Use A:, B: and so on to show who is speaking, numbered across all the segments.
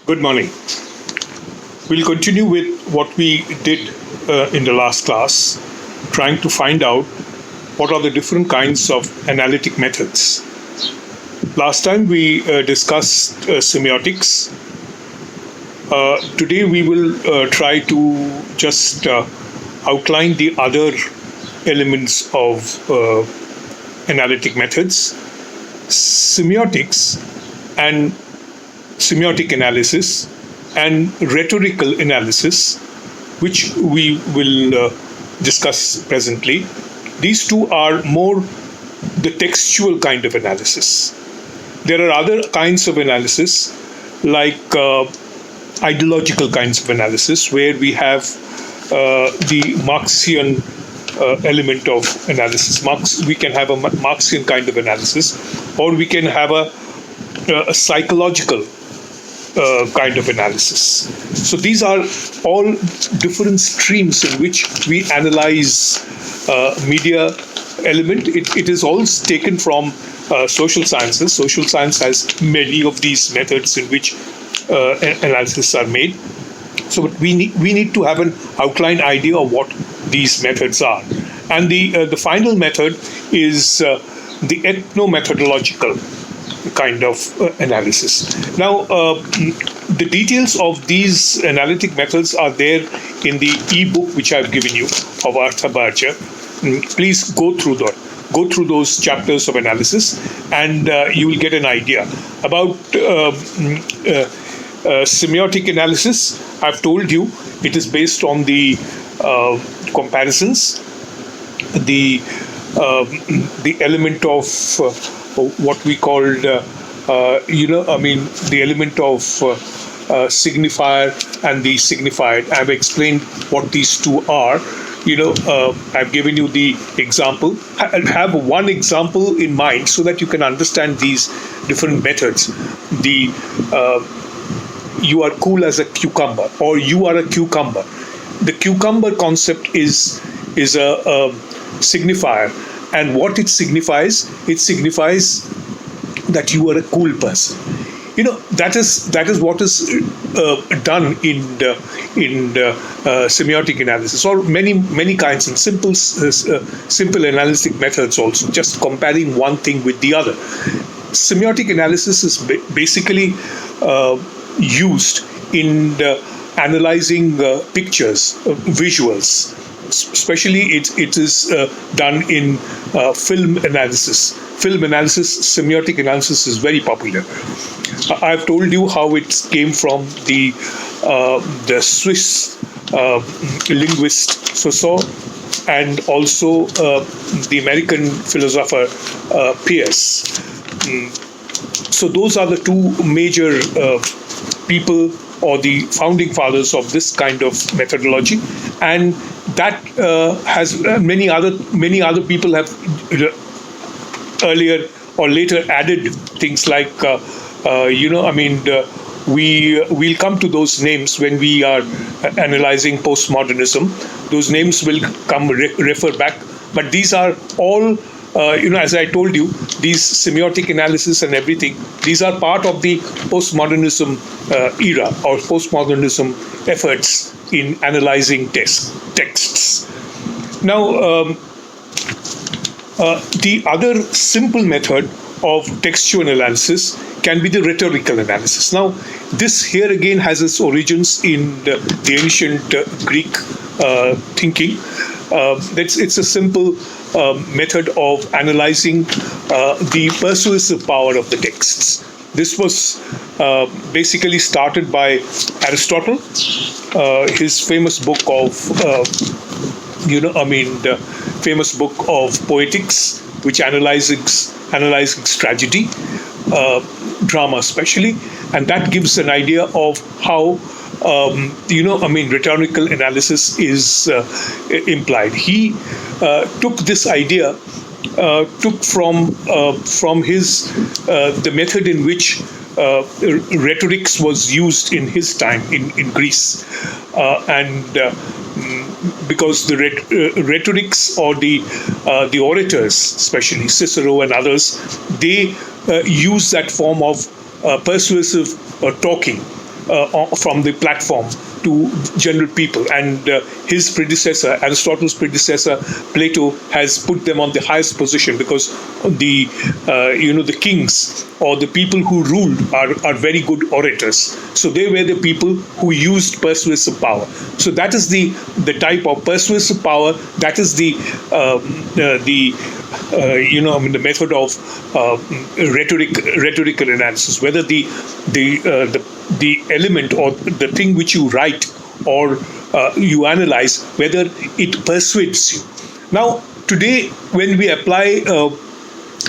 A: Good morning. We'll continue with what we did in the last class, trying to find out what are the different kinds of analytic methods. Last time we discussed semiotics. Today we will try to just outline the other elements of analytic methods. Semiotics and semiotic analysis and rhetorical analysis, which we will discuss presently. These two are more the textual kind of analysis. There are other kinds of analysis, like ideological kinds of analysis, where we have the Marxian element of analysis. We can have a Marxian kind of analysis, or we can have a psychological kind of analysis. So these are all different streams in which we analyze media element. It is all taken from social sciences. Social science has many of these methods in which analysis are made. So we need to have an outline idea of what these methods are. And the final method is the ethno-methodological kind of analysis. Now, the details of these analytic methods are there in the e-book which I've given you of Artha Bharja. Please go through those chapters of analysis, and you will get an idea about semiotic analysis. I've told you it is based on the comparisons, the element of what we called, the element of signifier and the signified. I've explained what these two are. I've given you the example. I'll have one example in mind so that you can understand these different methods. You are cool as a cucumber, or you are a cucumber. The cucumber concept is a signifier. And what it signifies that you are a cool person. That is what is done in semiotic analysis, or many kinds, and simple analytic methods also, just comparing one thing with the other. Semiotic analysis is basically used in analyzing pictures, visuals. Especially it is done in film analysis. Film analysis, semiotic analysis is very popular. I've told you how it came from the Swiss linguist Saussure, and also the American philosopher Peirce. So those are the two major people, or the founding fathers of this kind of methodology, and that has many other people have earlier or later added things like we'll come to those names when we are analyzing postmodernism. Those names will refer back, but these are all as I told you, these semiotic analysis and everything, these are part of the postmodernism era, or postmodernism efforts in analyzing texts. Now, the other simple method of textual analysis can be the rhetorical analysis. Now, this here again has its origins in the ancient Greek thinking. It's a simple method of analyzing the persuasive power of the texts. This was basically started by Aristotle. His famous book of, the famous book of Poetics, which analyzes tragedy, drama especially, and that gives an idea of how rhetorical analysis is implied. He took this idea, took from his the method in which rhetorics was used in his time in Greece, and because the rhetorics, or the orators, especially Cicero and others, they use that form of persuasive talking from the platform to general people. And his predecessor, Aristotle's predecessor, Plato, has put them on the highest position, because the the kings or the people who ruled are very good orators. So they were the people who used persuasive power. So that is the type of persuasive power. That is the the method of rhetorical analysis. Whether the element or the thing which you write or you analyze, whether it persuades you. Now, today, when we apply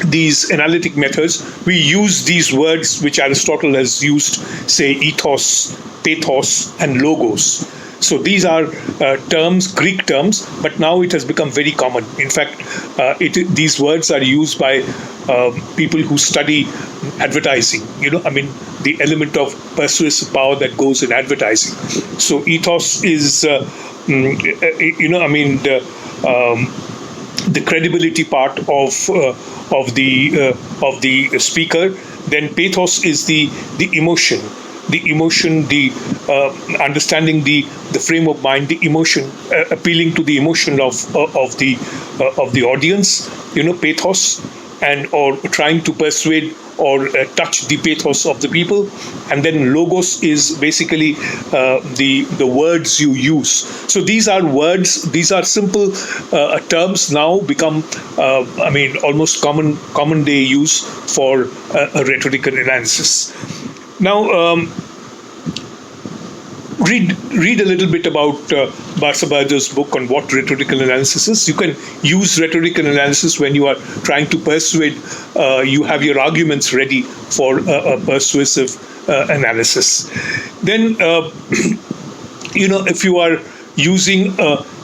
A: these analytic methods, we use these words which Aristotle has used, say ethos, pathos, and logos. So these are terms, Greek terms, but now it has become very common. In fact, these words are used by people who study advertising. The element of persuasive power that goes in advertising. So ethos is, the credibility part of the speaker. Then pathos is the emotion, the understanding the frame of mind, the emotion, appealing to the emotion of the audience. Pathos, and or trying to persuade or touch the pathos of the people. And then logos is basically the words you use. So these are words, these are simple terms, now become almost common day use for a rhetorical analysis. Now, read a little bit about Barsabajo's book on what rhetorical analysis is. You can use rhetorical analysis when you are trying to persuade. You have your arguments ready for a persuasive analysis. Then, if you are using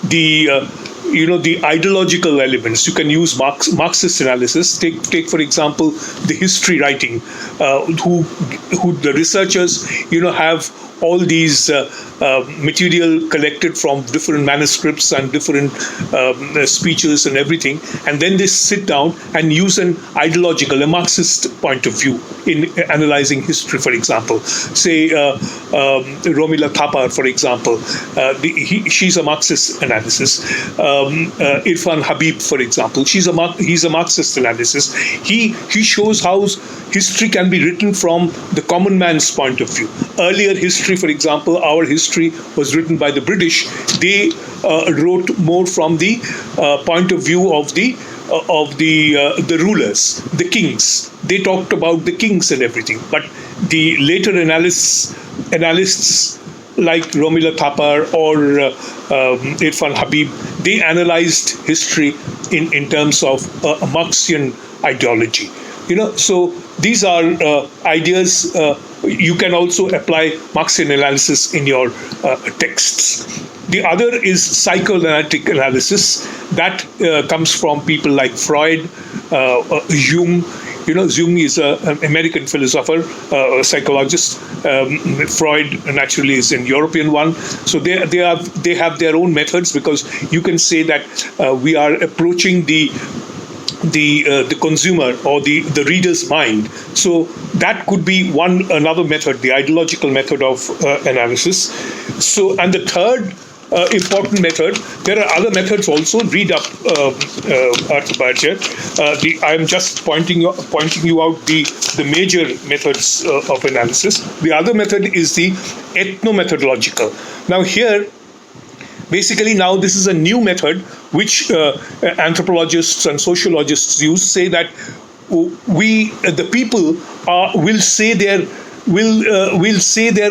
A: the ideological elements, you can use Marxist analysis. Take for example the history writing, who the researchers have all these material collected from different manuscripts and different speeches and everything, and then they sit down and use a Marxist point of view in analyzing history. For example, say Romila Thapar, for example, she's a Marxist analysis. Irfan Habib, for example, he's a Marxist analysis. He shows how history can be written from the common man's point of view. Earlier history, for example, our history was written by the British. They wrote more from the point of view of the rulers, the kings. They talked about the kings and everything. But the later analysts like Romila Thapar or Irfan Habib, they analyzed history in terms of a Marxian ideology. So these are ideas. You can also apply Marxian analysis in your texts. The other is psychoanalytic analysis. That comes from people like Freud, Jung. Jung is an American philosopher, a psychologist. Freud naturally is an European one. So they have their own methods, because you can say that we are approaching the consumer or the reader's mind. So that could be another method, the ideological method of analysis. So, and the third important method, there are other methods also. Read up Arthur. I'm just pointing you out the major methods of analysis. The other method is the ethno-methodological. Now here, basically, now this is a new method which anthropologists and sociologists use. Say that the people will say their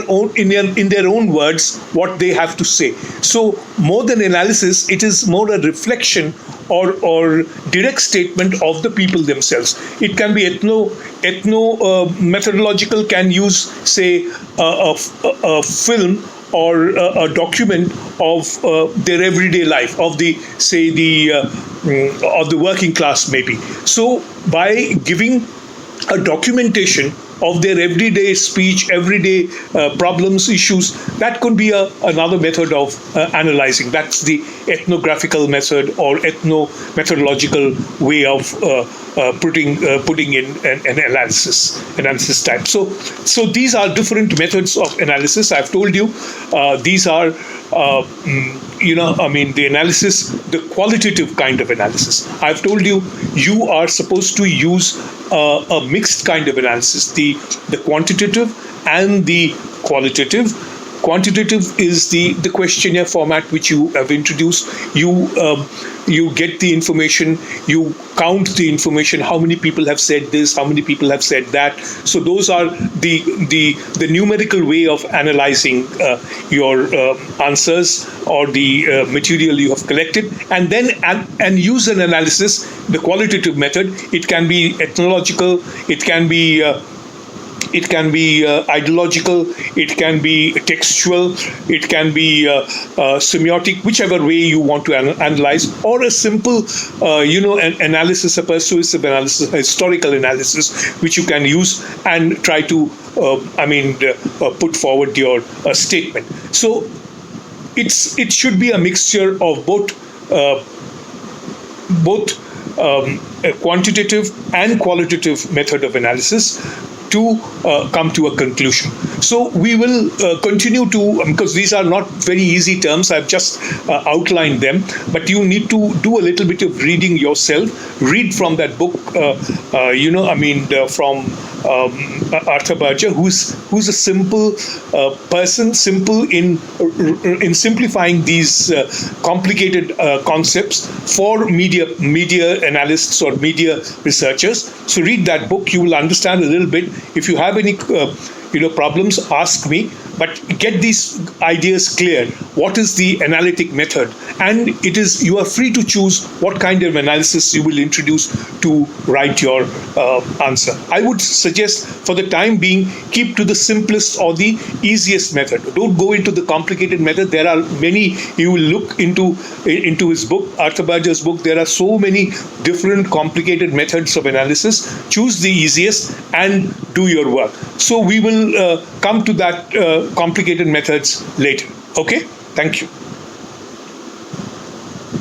A: own in their own words what they have to say. So more than analysis, it is more a reflection or direct statement of the people themselves. It can be methodological. Can use, say, a film or a document of their everyday life, of the working class maybe. So by giving a documentation of their everyday speech, everyday problems, issues, that could be another method of analyzing. That's the ethnographical method or ethno-methodological way of putting in an analysis type. So these are different methods of analysis. I've told you these are the analysis, the qualitative kind of analysis. I've told you you are supposed to use a mixed kind of analysis, the quantitative and the qualitative. Quantitative is the questionnaire format which you have introduced. You get the information, you count the information, how many people have said this, how many people have said that. So those are the numerical way of analyzing your answers or the material you have collected, and then and use an analysis, the qualitative method. It can be ethnological, it can be ideological, it can be textual, it can be semiotic, whichever way you want to analyze, or a simple, an analysis, a persuasive analysis, a historical analysis, which you can use and try to, put forward your statement. So it should be a mixture of both a quantitative and qualitative method of analysis to come to a conclusion. So we will continue to, because these are not very easy terms, I've just outlined them, but you need to do a little bit of reading yourself. Read from that book, from Arthur Berger, who's a simple person, simple in simplifying these complicated concepts for media analysts or media researchers. So read that book, you will understand a little bit. If you have any problems, ask me, but get these ideas clear. What is the analytic method? And you are free to choose what kind of analysis you will introduce to write your answer. I would suggest, for the time being, keep to the simplest or the easiest method. Don't go into the complicated method. There are many. You will look into his book, Arthur Berger's book. There are so many different complicated methods of analysis. Choose the easiest and do your work. So we will come to that complicated methods later. Okay? Thank you.